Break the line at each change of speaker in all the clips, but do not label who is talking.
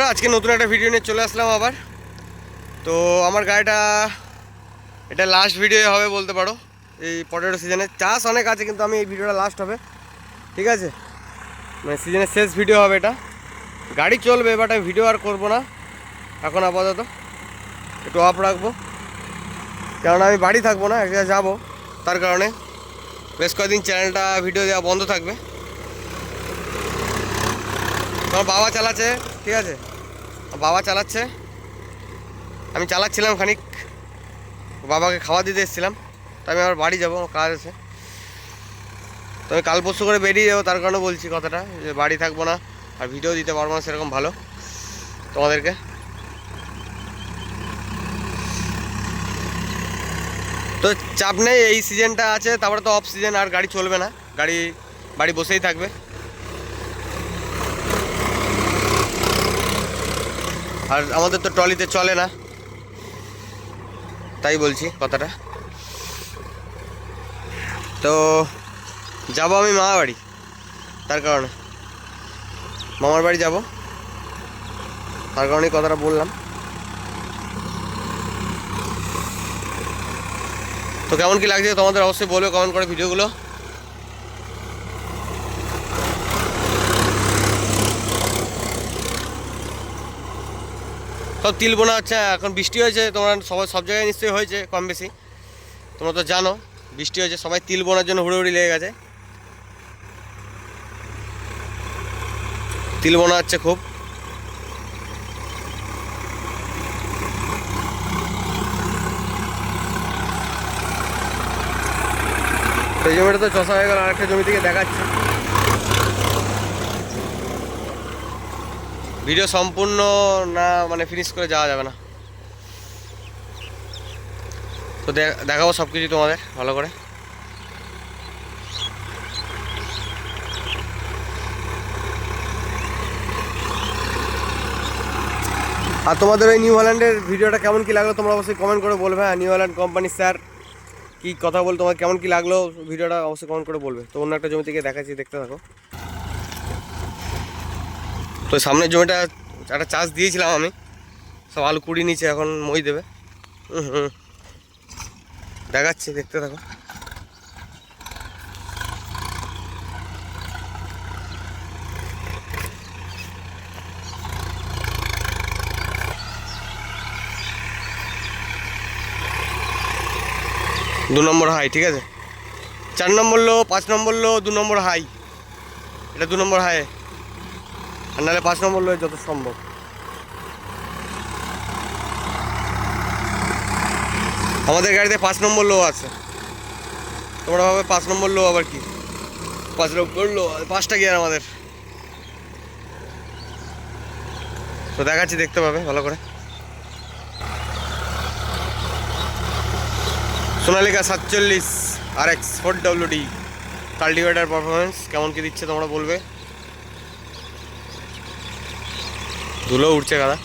বন্ধুরা আজকে নতুন একটা ভিডিও নিয়ে চলে আসলাম আবার। তো আমার গাড়িটা এটা লাস্ট ভিডিও হবে বলতে পারো এই পটেটো সিজনে। চাষ অনেক আছে কিন্তু আমি এই ভিডিওটা লাস্ট হবে, ঠিক আছে? মানে সিজনের শেষ ভিডিও হবে এটা। গাড়ি চলবে বাট আমি ভিডিও আর করবো না এখন, আপাতত একটু অফ রাখবো, কেননা আমি বাড়ি থাকবো না, এক জায়গায় যাবো, তার কারণে বেশ কয়েকদিন চ্যানেলটা ভিডিও দেওয়া বন্ধ থাকবে। তোমার বাবা চালাচ্ছে, ঠিক আছে? বাবা চালাচ্ছে, আমি চালাচ্ছিলাম খানিক, বাবাকে খাওয়া দিতে এসেছিলাম। তো আমি আবার বাড়ি যাবো, কাজ আছে। তো আমি কাল পরশু করে বেরিয়ে যাবো, তার কারণে বলছি কথাটা যে বাড়ি থাকবো না আর ভিডিও দিতে পারবো না সেরকম ভালো তোমাদেরকে। তো চাপ নেই, এই সিজনটা আছে, তারপরে তো অফ সিজন, আর গাড়ি চলবে না, গাড়ি বাড়ি বসেই থাকবে। আর আমাদের তো ট্রলিতে চলে না, তাই বলছি কথাটা। তো যাবো আমি মামার বাড়ি, তার কারণে মামার বাড়ি যাব, তার কারণেই কথাটা বললাম। তো কেমন কি লাগছে তোমাদের অবশ্যই বলবে কমেন্ট করে ভিডিওগুলো। সব তিল বোনা হচ্ছে, এখন বৃষ্টি হয়েছে, তোমরা সব জায়গায় নিশ্চয়ই হয়েছে কম বেশি, তোমরা তো জানো বৃষ্টি হয়েছে, সবাই তিল বোনার জন্য হুড়োহুড়ি লেগে গেছে। তিল বোনা হচ্ছে খুব। সেই জমিটা তো চষা হয়ে গেল, আরেকটা জমি থেকে দেখাচ্ছি। ভিডিও সম্পূর্ণ না মানে ফিনিশ করে যাওয়া যাবে না, তো দেখাবো সব কিছু তোমাদের ভালো করে। আর তোমাদের ওই নিউ হল্যান্ডের ভিডিওটা কেমন কি লাগলো তোমরা অবশ্যই কমেন্ট করে বলবে। হ্যাঁ, নিউ হল্যান্ড কোম্পানি স্যার কি কথা বল, তোমার কেমন কি লাগলো ভিডিওটা অবশ্যই কমেন্ট করে বলবে। তো অন্য একটা জমি থেকে দেখাচ্ছি, দেখতে থাকো। তো সামনের জমিটা একটা চাষ দিয়েছিলাম আমি, সব আলু কুড়ি নিচে, এখন মই দেবে। দেখাচ্ছি, দেখতে থাকো। দু নম্বর হাই, ঠিক আছে? 4 নম্বর লো, 5 নম্বর লো, 2 নম্বর হাই, এটা 2 নম্বর হাই, আর নাহলে 5 নম্বর লো যত সম্ভব। আমাদের গাড়িতে 5 নম্বর লো আছে, তোমরা ভাবে 5 নম্বর লো আবার কি? 5 নম্বর লো, 5টা গিয়ার আমাদের। তো দেখাচ্ছি, দেখতে পাবে ভালো করে। Sonalika 47 RX 4WD cultivator performance কেমন কি দিচ্ছে তোমরা বলবে। ধুলো উঠছে গাদা,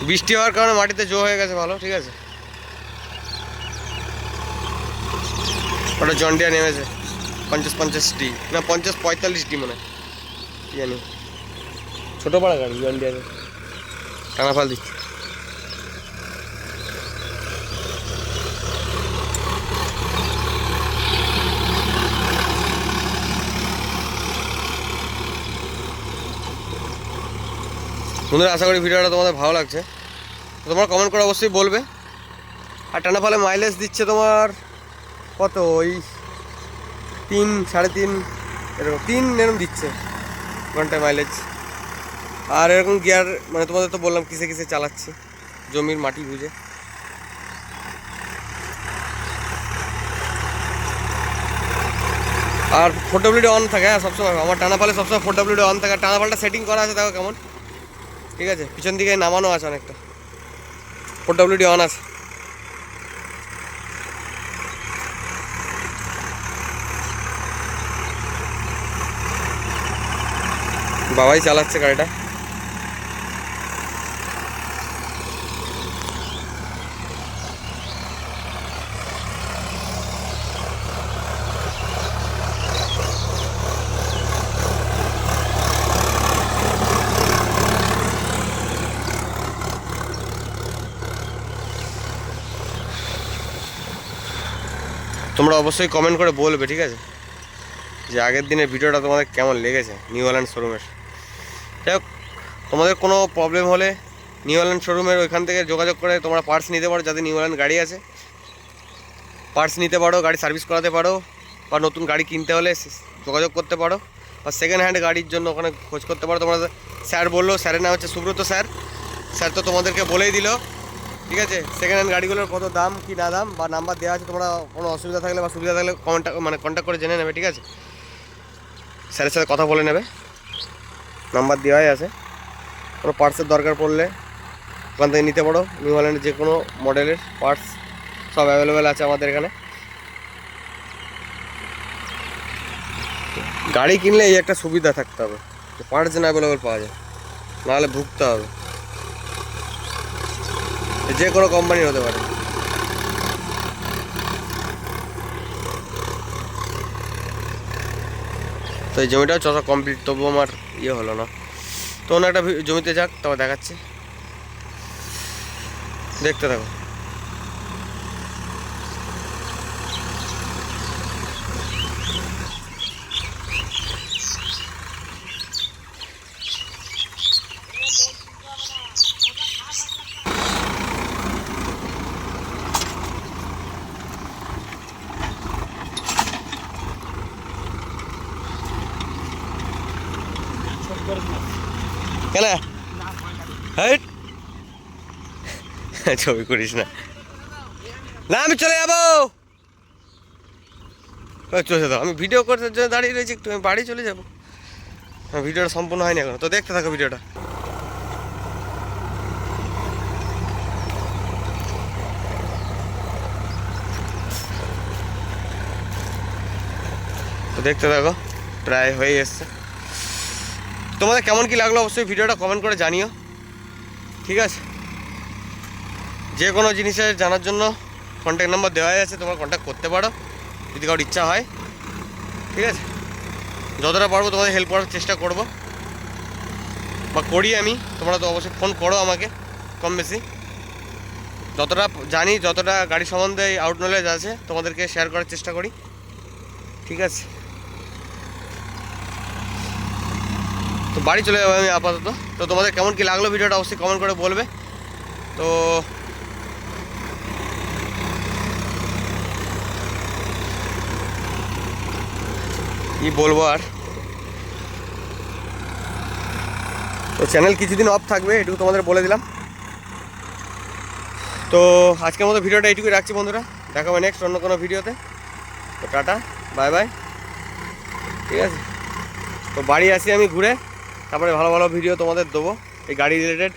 বৃষ্টি হওয়ার কারণে মাটিতে জো হয়ে গেছে ভালো, ঠিক আছে? ওটা জন্ডিয়া নেমেছে 50-50D না 50-45D মনে হয়, কি জানি, ছোটো পাড়া গাড়ি জন্ডিয়াতে টানা ফাল দিচ্ছে। বন্ধুরা আশা করি ভিডিওটা তোমাদের ভালো লাগছে, তোমরা কমেন্ট করে অবশ্যই বলবে। আর টানা ফালে মাইলেজ দিচ্ছে তোমার কত, ওই 3-3.5 এরকম, 3 এরকম দিচ্ছে ঘন্টায় মাইলেজ। আর এরকম গিয়ার মানে তোমাদের তো বললাম কিসে কিসে চালাচ্ছি, জমির মাটি বুঝে। আর 4WD অন থাকে, হ্যাঁ সবসময় আমার টানা ফালে সবসময় 4WD অন থাকে। টানা ফালটা সেটিং করা আছে দেখো কেমন, ঠিক আছে? পিছন দিকে নামানো আছে অনেকটা, 4WD অন আছে। বাবাই চালাচ্ছে গাড়িটা। তোমরা অবশ্যই কমেন্ট করে বলবে, ঠিক আছে, যে আগের দিনের ভিডিওটা তোমাদের কেমন লেগেছে নিউ হল্যান্ড শোরুমের। যাই হোক, তোমাদের কোনো প্রবলেম হলে নিউ হল্যান্ড শোরুমের ওইখান থেকে যোগাযোগ করে তোমরা পার্টস নিতে পারো। যাদের নিউ হল্যান্ড গাড়ি আছে পার্টস নিতে পারো, গাড়ি সার্ভিস করাতে পারো, বা নতুন গাড়ি কিনতে হলে যোগাযোগ করতে পারো, বা সেকেন্ড হ্যান্ড গাড়ির জন্য ওখানে খোঁজ করতে পারো। তোমরা স্যার বললো, স্যারের নাম হচ্ছে সুব্রত স্যার। স্যার তো তোমাদেরকে বলেই দিল, ঠিক আছে, সেকেন্ড হ্যান্ড গাড়িগুলোর কত দাম কি না দাম, বা নাম্বার দেওয়া আছে। তোমরা কোনো অসুবিধা থাকলে বা সুবিধা থাকলে কন্ট্যাক্ট করে জেনে নেবে, ঠিক আছে, স্যারের সাথে কথা বলে নেবে, নাম্বার দেওয়াই আছে। কোনো পার্টসের দরকার পড়লে ওখান থেকে নিতে পারো। নিউ হল্যান্ডের যে কোনো মডেলের পার্টস সব অ্যাভেলেবেল আছে আমাদের এখানে। গাড়ি কিনলে এই একটা সুবিধা থাকতে হবে, পার্টস যেন অ্যাভেলেবেল পাওয়া যায়, নাহলে ভুগতে হবে। যে কোনো কোম্পানির হতে পারে। তো এই জমিটাও চষা কমপ্লিট, তবু আমার ইয়ে হলো না। তো অন্য একটা জমিতে যাক, তবে দেখাচ্ছি, দেখতে থাকো। কেন হাইট ছবি করিস না, না আমি চলে যাবো। চলে দাও, আমি ভিডিও করতে জন্য দাঁড়িয়ে রয়েছি, একটু আমি বাড়ি চলে যাবো। ভিডিওটা সম্পূর্ণ হয়নি এখন, তো দেখতে থাকো ভিডিওটা। তো দেখতে থাকো, প্রায় হয়ে এসছে। তোমাদের কেমন কি লাগলো অবশ্যই ভিডিওটা কমেন্ট করে জানিও, ঠিক আছে। যে কোনো জিনিসের জানার জন্য কন্ট্যাক্ট নাম্বার দেওয়াই আছে, তোমরা কন্ট্যাক্ট করতে পারো যদি কারোর ইচ্ছা হয়, ঠিক আছে। যতটা পারবো তোমাদের হেল্প করার চেষ্টা করব, বা করি আমি। তোমরা তো অবশ্যই ফোন করো আমাকে, কম বেশি যতটা জানি, যতটা গাড়ি সম্বন্ধে আউট নলেজ আছে তোমাদেরকে শেয়ার করার চেষ্টা করি, ঠিক আছে। তো বাড়ি চলে যাবো আমি আপাতত। তো তোমাদের কেমন কি লাগলো ভিডিওটা অবশ্যই কমেন্ট করে বলবে। তো কি বলবো আর, তো চ্যানেল কিছুদিন অফ থাকবে, এটুকু তোমাদের বলে দিলাম। তো আজকের মতো ভিডিওটা এইটুকুই রাখছি বন্ধুরা, দেখা হবে নেক্সট অন্য কোনো ভিডিওতে। তো টাটা, বাই বাই, ঠিক আছে। তো বাড়ি আসি আমি ঘুরে, তারপরে ভালো ভালো ভিডিও তোমাদের দেবো এই গাড়ি রিলেটেড,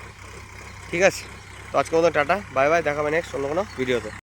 ঠিক আছে। তো আজকের মতো টাটা, বাই বাই, দেখা হবে নেক্সট অন্য কোনো ভিডিওতে।